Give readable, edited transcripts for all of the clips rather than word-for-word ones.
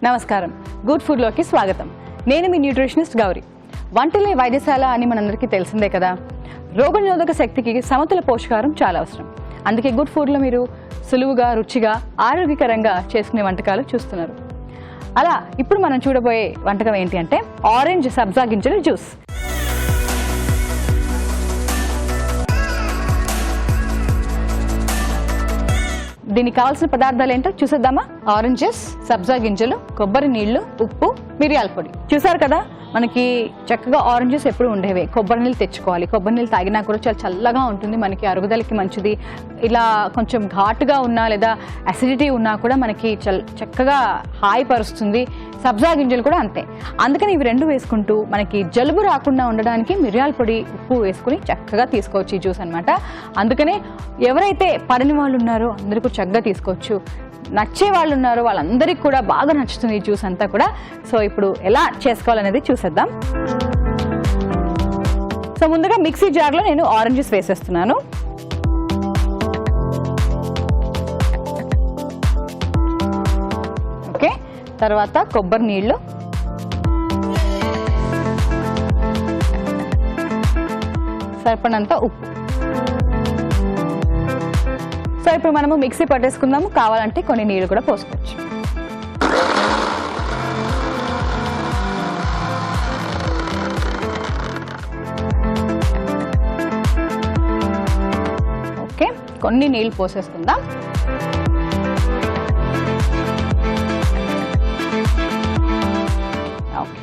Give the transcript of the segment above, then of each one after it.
నమస్కారం, good food లోకి స్వాగతం. నేను మీ న్యూట్రిషనిస్ట్ గౌరీ. వంటలే వైద్యశాల అని మనందరికీ తెలిసిందే కదా. రోగనిరోధక శక్తికి సమతుల పోషకాహారం చాలా అవసరం. అందుకే గుడ్ ఫుడ్ లో మీరు సులువుగా, రుచిగా, ఆరోగ్యకరంగా చేసుకునే వంటకాలు చూస్తున్నారు. అలా ఇప్పుడు మనం చూడబోయే వంటకం ఏంటి అంటే ఆరెంజ్ సబ్జా గింజల జ్యూస్. దీనికి కావాల్సిన పదార్థాలు ఏంటో చూసేద్దామా. ఆరెంజెస్, సబ్జా గింజలు, కొబ్బరి నీళ్లు, ఉప్పు, మిరియాల పొడి. చూసారు కదా, మనకి చక్కగా ఆరెంజెస్ ఎప్పుడు ఉండేవే. కొబ్బరి నీళ్ళు తెచ్చుకోవాలి. కొబ్బరి నీళ్ళు తాగినా కూడా చాలా చల్లగా ఉంటుంది, మనకి అరుగుదలకి మంచిది. ఇలా కొంచెం ఘాటుగా ఉన్నా లేదా అసిడిటీ ఉన్నా కూడా మనకి చక్కగా హాయిపరుస్తుంది. సబ్జా గింజలు కూడా అంతే. అందుకని ఇవి రెండు వేసుకుంటూ మనకి జలుబు రాకుండా ఉండడానికి మిరియాల పొడి, ఉప్పు వేసుకుని చక్కగా తీసుకోవచ్చు ఈ జ్యూస్ అనమాట. అందుకనే ఎవరైతే పడని వాళ్ళు ఉన్నారో అందరికీ చక్కగా తీసుకోవచ్చు. నచ్చే వాళ్ళు ఉన్నారో వాళ్ళందరికీ కూడా బాగా నచ్చుతుంది ఈ జ్యూస్ అంతా కూడా. సో ఇప్పుడు ఎలా చేసుకోవాలనేది చూసేద్దాం. సో ముందుగా మిక్సీ జార్లో నేను ఆరెంజెస్ వేసేస్తున్నాను. ఓకే, తర్వాత కొబ్బరి నీళ్లు, సరిపడినంత ఉప్పు. సో ఇప్పుడు మనము మిక్సీ పట్టేసుకుందాము. కావాలంటే కొన్ని నీళ్లు కూడా పోసుకోవచ్చు. ఓకే, కొన్ని నీళ్లు పోసేసుకుందాం. ఓకే,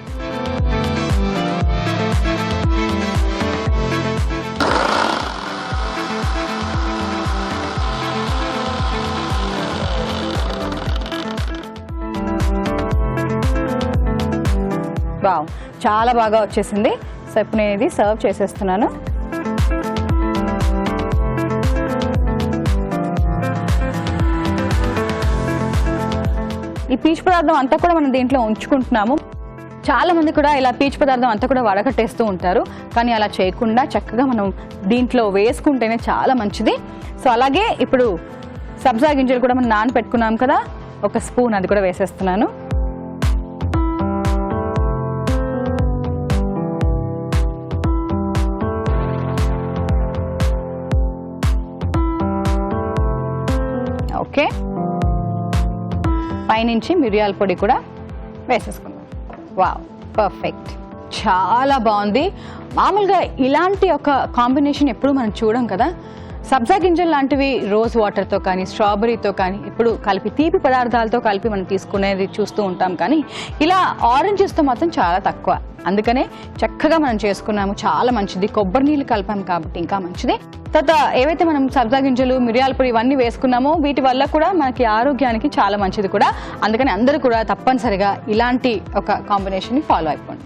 వావ్, చాలా బాగా వచ్చేసింది. సో ఇప్పుడు నేను ఇది సర్వ్ చేసేస్తున్నాను. ఈ పీచు పదార్థం అంతా కూడా మనం దీంట్లో ఉంచుకుంటున్నాము. చాలా మంది కూడా ఇలా పీచు పదార్థం అంతా కూడా వడకట్టేస్తూ ఉంటారు, కానీ అలా చేయకుండా చక్కగా మనం దీంట్లో వేసుకుంటేనే చాలా మంచిది. సో అలాగే ఇప్పుడు సబ్జా గింజలు కూడా మనం నానబెట్టుకున్నాం కదా, ఒక స్పూన్ అది కూడా వేసేస్తున్నాను. ఓకే, పైనుంచి మిరియాల పొడి కూడా వేసేసుకుందాం. వావ్, పర్ఫెక్ట్, చాలా బాగుంది. మామూలుగా ఇలాంటి ఒక కాంబినేషన్ ఎప్పుడు మనం చూడం కదా. సబ్జా గింజలు లాంటివి రోజ్ వాటర్తో కానీ, స్ట్రాబెర్రీతో కానీ ఎప్పుడు కలిపి, తీపి పదార్థాలతో కలిపి మనం తీసుకునేది చూస్తూ ఉంటాం, కానీ ఇలా ఆరెంజెస్తో మాత్రం చాలా తక్కువ. అందుకనే చక్కగా మనం చేసుకున్నాము, చాలా మంచిది. కొబ్బరి నీళ్ళు కలిపాము కాబట్టి ఇంకా మంచిది. తర్వాత ఏవైతే మనం సబ్జా గింజలు, మిరియాల పొడి ఇవన్నీ వేసుకున్నామో వీటి వల్ల కూడా మనకి ఆరోగ్యానికి చాలా మంచిది కూడా. అందుకని అందరూ కూడా తప్పనిసరిగా ఇలాంటి ఒక కాంబినేషన్ని ఫాలో అయిపోండి.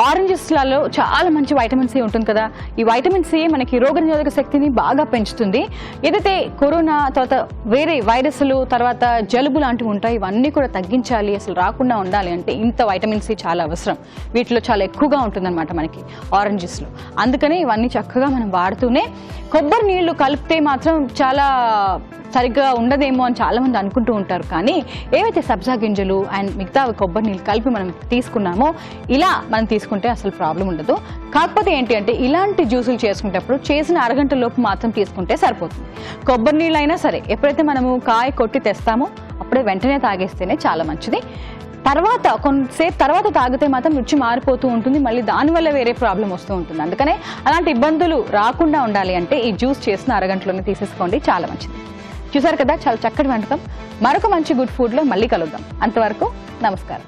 ఆరెంజెస్లలో చాలా మంచి వైటమిన్ సి ఉంటుంది కదా. ఈ వైటమిన్ సి మనకి రోగనిరోధక శక్తిని బాగా పెంచుతుంది. ఏదైతే కరోనా, తర్వాత వేరే వైరస్లు, తర్వాత జలుబు లాంటివి ఉంటాయి, ఇవన్నీ కూడా తగ్గించాలి, అసలు రాకుండా ఉండాలి అంటే ఇంత వైటమిన్ సి చాలా అవసరం. వీటిలో చాలా ఎక్కువగా ఉంటుందన్నమాట మనకి ఆరెంజెస్లో. అందుకని ఇవన్నీ చక్కగా మనం వాడుతూనే, కొబ్బరి నీళ్లు కలిపితే మాత్రం చాలా సరిగ్గా ఉండదేమో అని చాలా మంది అనుకుంటూ ఉంటారు, కానీ ఏవైతే సబ్జా గింజలు అండ్ మిగతా కొబ్బరి నీళ్ళు కలిపి మనం తీసుకున్నామో ఇలా మనం తీసుకుంటే అసలు ప్రాబ్లం ఉండదు. కాకపోతే ఏంటి అంటే ఇలాంటి జ్యూసులు చేసుకునేటప్పుడు చేసిన అరగంట లోపు మాత్రం తీసుకుంటే సరిపోతుంది. కొబ్బరి నీళ్ళు అయినా సరే ఎప్పుడైతే మనము కాయ కొట్టి తెస్తామో అప్పుడే వెంటనే తాగేస్తేనే చాలా మంచిది. తర్వాత కొంతసేపు తర్వాత తాగితే మాత్రం రుచి మారిపోతూ ఉంటుంది, మళ్ళీ దానివల్ల వేరే ప్రాబ్లం వస్తూ ఉంటుంది. అందుకనే అలాంటి ఇబ్బందులు రాకుండా ఉండాలి అంటే ఈ జ్యూస్ చేసిన అరగంటలోనే తీసేసుకోండి, చాలా మంచిది. చూసారు కదా, చాలా చక్కటి వంటకం. మరొక మంచి గుడ్ ఫుడ్లో మళ్ళీ కలుద్దాం. అంతవరకు నమస్కారం.